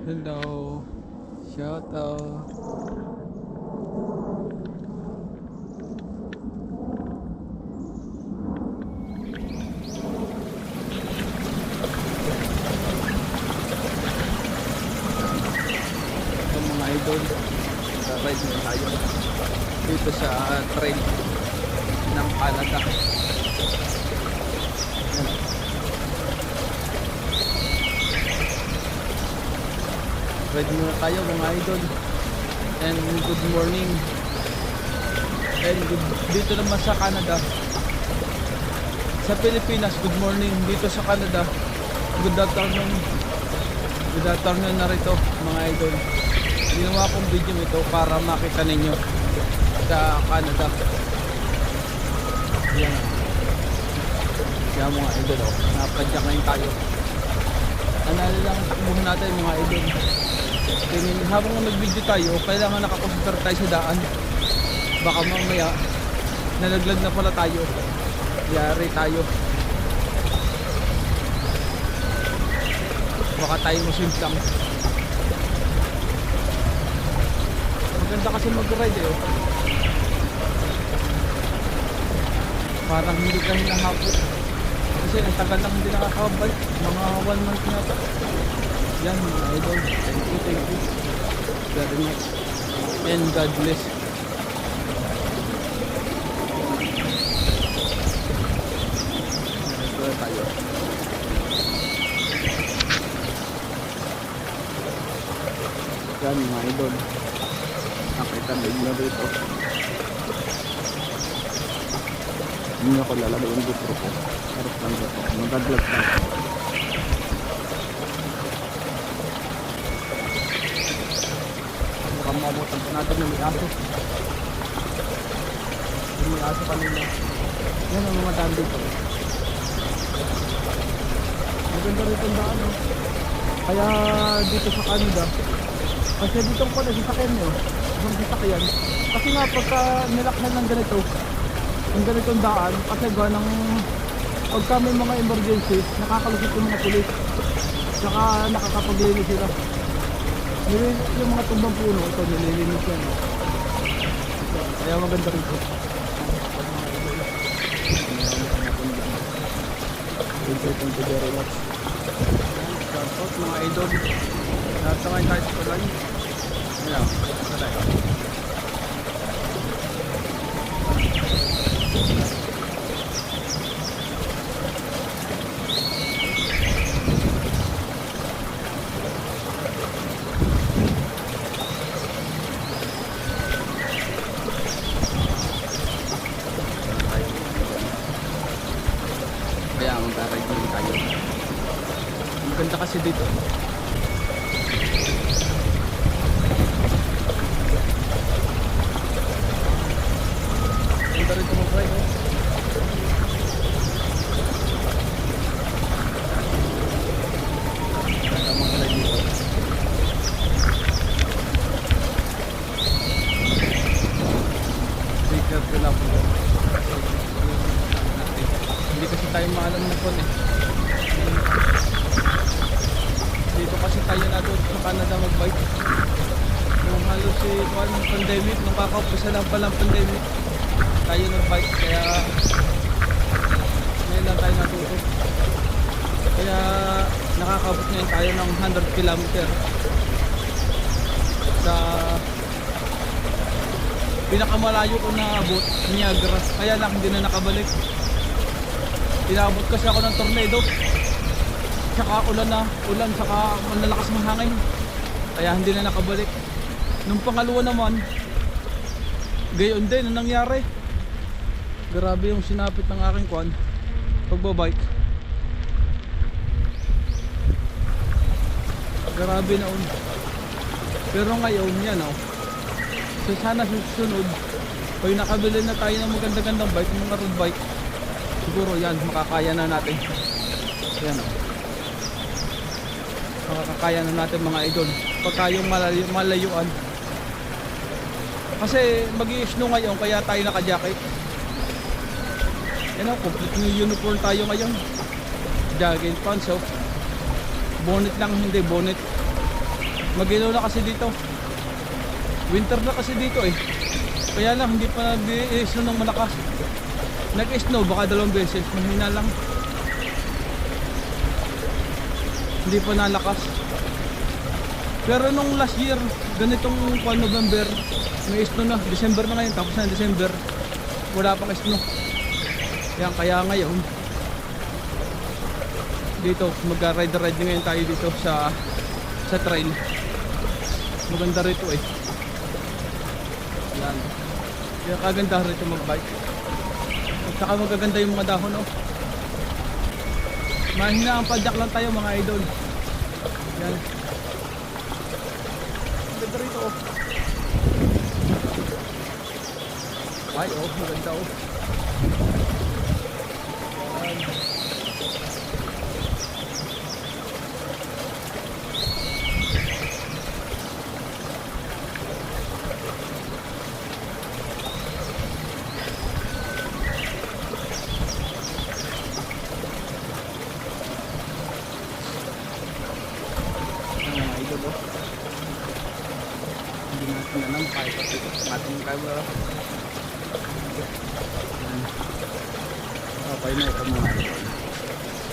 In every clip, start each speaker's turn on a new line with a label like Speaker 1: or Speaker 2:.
Speaker 1: Hello. Shout out. Ito mga idol. Ride na tayo. Dito sa trail ng Canada. Yan. Ride muna tayo mga idol. And good morning. And dito naman sa Canada. Sa Pilipinas, good morning. Dito sa Canada, good afternoon. Good afternoon na rito mga idol. Ginawa kong video ito para makita ninyo sa Canada. Yan. Yan mga idol. Napadyak na yun tayo. Anali lang ang takbuhan natin mga idol. Habang nag-video tayo, kailangan nakakonsentrate tayo sa daan. Baka mamaya nalaglag na pala tayo. Yari tayo. Baka tayo muslims lang. Maganda kasi mag-ride eh. Parang hindi ka hinahapot. Kasi ang tagal lang hindi nakakabike. Mga 1 month na ito. Yan mga idol. Thank you very much. And God bless. Ito tayo. Yan mga idol. Nakita na inyo dito. Hindi ako lalagay yung GoPro ko. Harap lang dito. Mag-vlog lang. Mabutan pa natin na may aso. May aso kanina. Yan ang mga daan dito. Maganda rito ang daan. Kaya dito sa Canada, kasi dito ko na sasakyan nyo. Isang sasakyan. Kasi nga pagka nilakhan ng ganito, ang ganitong daan, kasi gawa ng pagka may mga emergency, nakakalusot yung mga pulis. Saka nakakapaglinis sila. Yung mga tumbang puno, ito nililinis yan. Kaya maganda rin ito. Thank you very much. Shout out mga idol. Nasa ngayon tayo sa kulay. Ayan, nasa tayo. Kaya mag-ride din tayo. Ang ganda kasi dito. Ganda rin ito mag-ride. Ganda mag-ride dito. Take care lang po. Hindi kasi tayo maalam na po eh. Dito kasi tayo na doon sa Canada mag-bike. Nung halos pandemic, nung kakaumpisa lang palang pandemic, tayo nag-bike. Kaya ngayon lang tayo natuto. Kaya nakakabot ngayon tayo ng 100 km sa pinakamalayo ko na abot, Niagara. Kaya lang hindi na nakabalik. Inabot kasi ako ng tornado. Saka ulan, saka malalakas ng hangin. Kaya hindi na nakabalik. Nung pangalawa naman, gayon din ang nangyari. Grabe yung sinapit ng aking kwan pagbabike. Grabe na un. Pero ngayon yan oh. So sana susunod, pag nakabili na tayo ng maganda-gandang bike, mga road bike, siguro yan, makakaya na natin. Yan o. Makakaya na natin mga idol. Pagka yung malayuan. Kasi mag-i-snow ngayon, kaya tayo naka-jacket. Yan o, complete new uniform tayo ngayon. Jacket, pants, bonnet lang, hindi bonnet. Mag-ilaw na kasi dito. Winter na kasi dito eh. Kaya lang hindi pa nag-i-snow ng malakas. Nag-snow baka 2 beses, mahina lang. Hindi pa nalakas. Pero nung last year, ganitong November, may snow na. December na ngayon, tapos na December. Wala pang snow. Yan, kaya ngayon, dito, mag-ride ngayon tayo dito sa trail. Maganda rito eh. Yan. Kaya kaganda rito mag-bike. At saka magaganda yung mga dahon oh. Mahina ang padyak lang tayo mga idol. Yan. Maganda rito oh. Ay oh, maganda oh. Yan. Hindi natin alam kahit kasi ating camera. Okay na ito mga idol.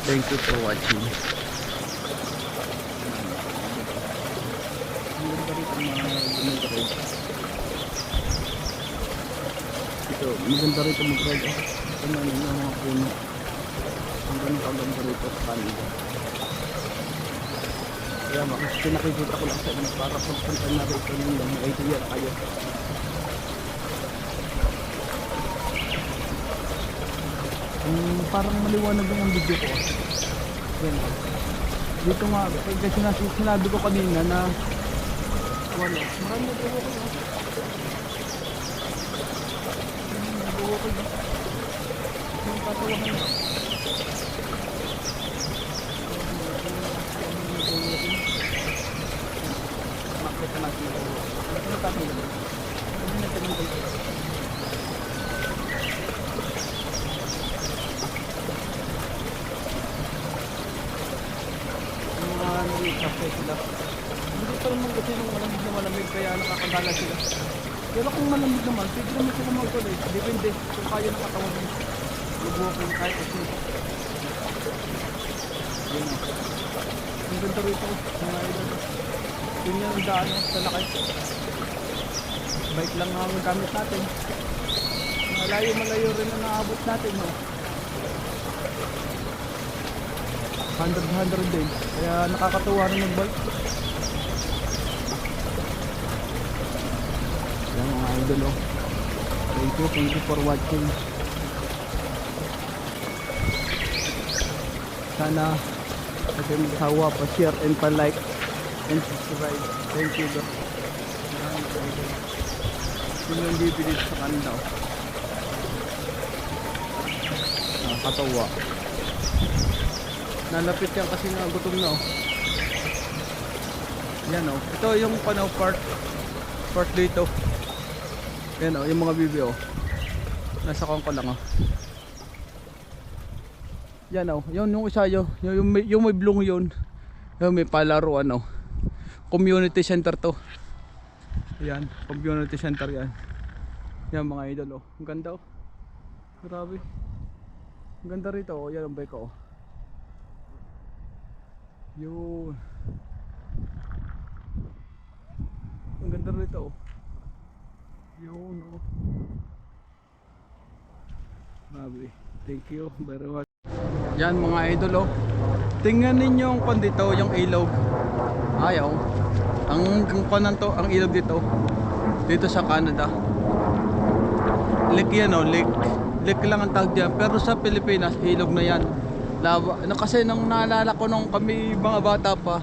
Speaker 1: Thank you for watching. Maganda rito mag-ride. Ito na yung mga puno. Ang ganda rito sa kanila. Kaya pinakikita ko lang sa inyo para pagpunta na rito yung may idea na kayo. Parang maliwanag yung video ko. Yan. Dito nga, kasi sinabi ko kanina na wala. Marami na buho ko. Buho ko. Yung tatawahan na. Makita natin ito. Ano na tayo nila? Ano na tayo nila? Nag-i-cafe sila. Hindi pa naman kasi nung malamig kaya nakakagala sila. Pero kung malamig naman, pwede naman sila mag-tuloy. Depende kung kaya ng katawan mo. Mag-walking kahit kasi. Yun o. Ang ganda rito mga idol. Yun yung daan sa lakay. Bike lang ang gamit natin. Malayo rin na naabot natin. 100 din. Kaya nakakatuwa rin mag-bike. Yan mga idol oh. Thank you for watching. Sana natin magsawa pa share and pa like and subscribe. Thank you bro. Yun yung bibili sa kanila oh. Nakakatuwa. Nalapit yan kasi na gutom na oh. Yan oh. Ito yung panaw part dito. Yan oh, yung mga bibi oh. Nasa kong ko lang oh. Yan oh, yung isa yung may blong yun. Yung may palaruan oh. Community center to. Yan, community center yan. Yan mga idol oh. Ang ganda oh. Grabe. Ang ganda rito oh. Yan ang bike oh. Yun. Ang ganda rito oh. Yun oh. Grabe. Thank you very much. Yan mga idol oh. Tingnan ninyo yung pan dito, yung ilog. Ayaw. Ang panan to, ang ilog dito. Dito sa Canada. Lake yan oh, lake. Lake lang ang tawag dyan. Pero sa Pilipinas, ilog na yan. Lava. Kasi nung naalala ko nung kami mga bata pa,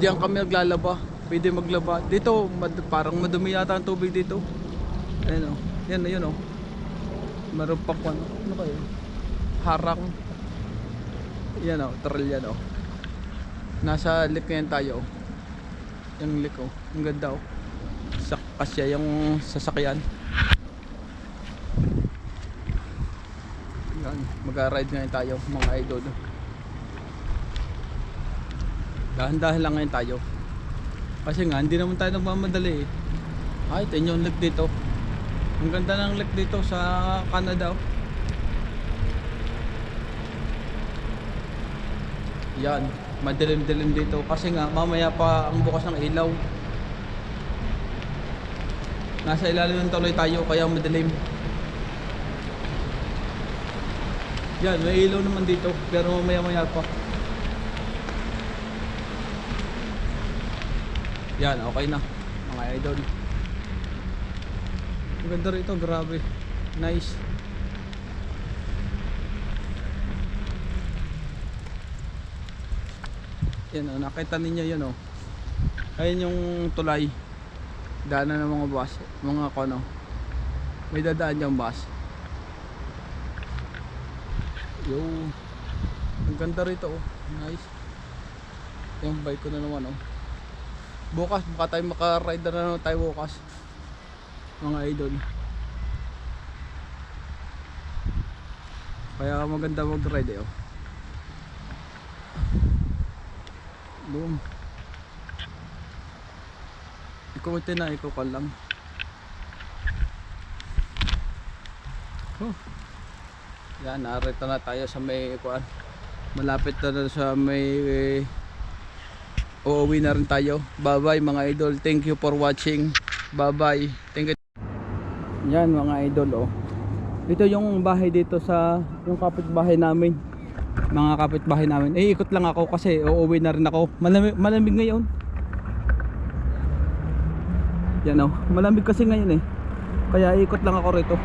Speaker 1: diyan kami naglalaba. Pwede maglaba. Dito, parang madumi yata ang tubig dito. Ayun o. Yan na yun o. Meron pa kwan. Ano kayo? Harang. Yan o. Trail yan o. Nasa lake yan tayo o. Yung lake o. Ang ganda o. Kasya yung sasakyan. Mag-ride ngayon tayo mga idol. Dahan-dahan lang ngayon tayo. Kasi nga, hindi naman tayo nagmamadali eh. Ay, ito yung lake dito. Ang ganda ng lake dito sa Canada. Yan, madilim-dilim dito. Kasi nga, mamaya pa ang bukas ng ilaw. Nasa ilalim ng tuloy tayo, kaya madilim. Yan, may ilaw naman dito. Pero mamaya-maya pa. Yan, okay na mga idol. Ang ganda rito, grabe. Nice. Yan o, nakita ninyo yun o. Ayun yung tulay. Daanan ng mga bus. Mga kono. May dadaan yung bus. Yo. Ang ganda rito o. Nice. Yung bike ko na naman o. Bukas, baka tayo maka-ride na naman tayo bukas. Mga idol. Kaya maganda mag-ride eh oh. Boom. Ikutin na, ikukan lang. Oh. Yan, narito na tayo sa may ikuan. Malapit na sa may uuwi na rin tayo. Bye bye mga idol. Thank you for watching. Bye bye. Thank you. Yan mga idol oh. Ito yung bahay dito sa yung kapitbahay namin. Mga kapitbahay namin. Eh ikot lang ako kasi uuwi na rin ako. Malamig ngayon. Yan oh. Malamig kasi ngayon eh. Kaya ikot lang ako rito.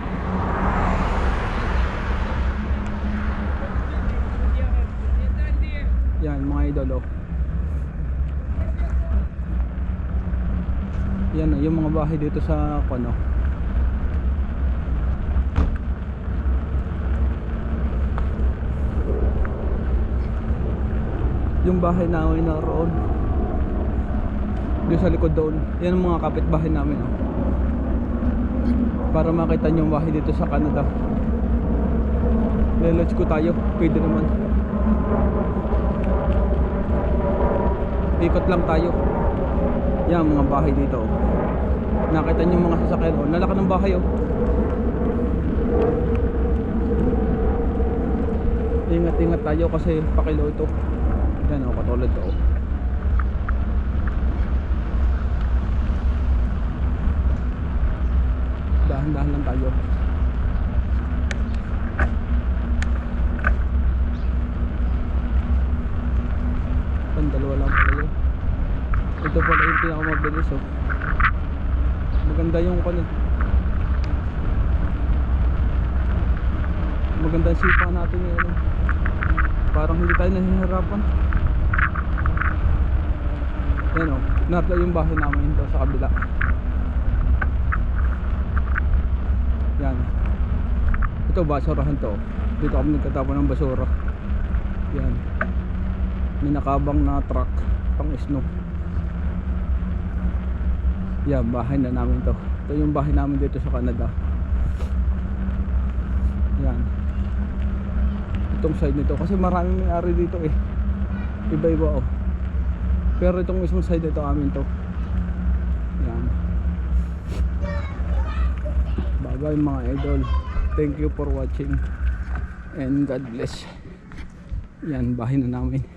Speaker 1: Yan mga idol oh. Yan yung mga bahay dito sa ano. Yung bahay namin na roon. Doon sa likod doon. Yan ang mga kapitbahay namin oh. Para makita nyo yung bahay dito sa Canada. Let's go tayo. Pwede naman. Ikot lang tayo. Yan mga bahay dito oh. Nakita niyo mga sasakyan oh. Nalaki ng bahay oh. Ingat-ingat tayo kasi pakilo ito. Yan oh, katulad to oh. Dahan-dahan lang tayo. Dalawa lang pala yun. Ito pala yung pinakamabilis oh. Maganda yung maganda sipa natin ngayon oh. Parang hindi tayo nahihirapan. Yan oh. Narito yung bahay namin ito sa kabila. Yan. Ito basurahan to oh. Dito kami nagtatapon ng basura. Yan. May nakabang na truck pang snow. Yan, bahay na namin to. Ito yung bahay namin dito sa Canada. Yan. Itong side nito kasi maraming may-ari dito eh. Iba-iba oh. Pero itong isang side ito amin to. Yan. Bye bye mga idol. Thank you for watching and God bless. Yan, bahay na namin.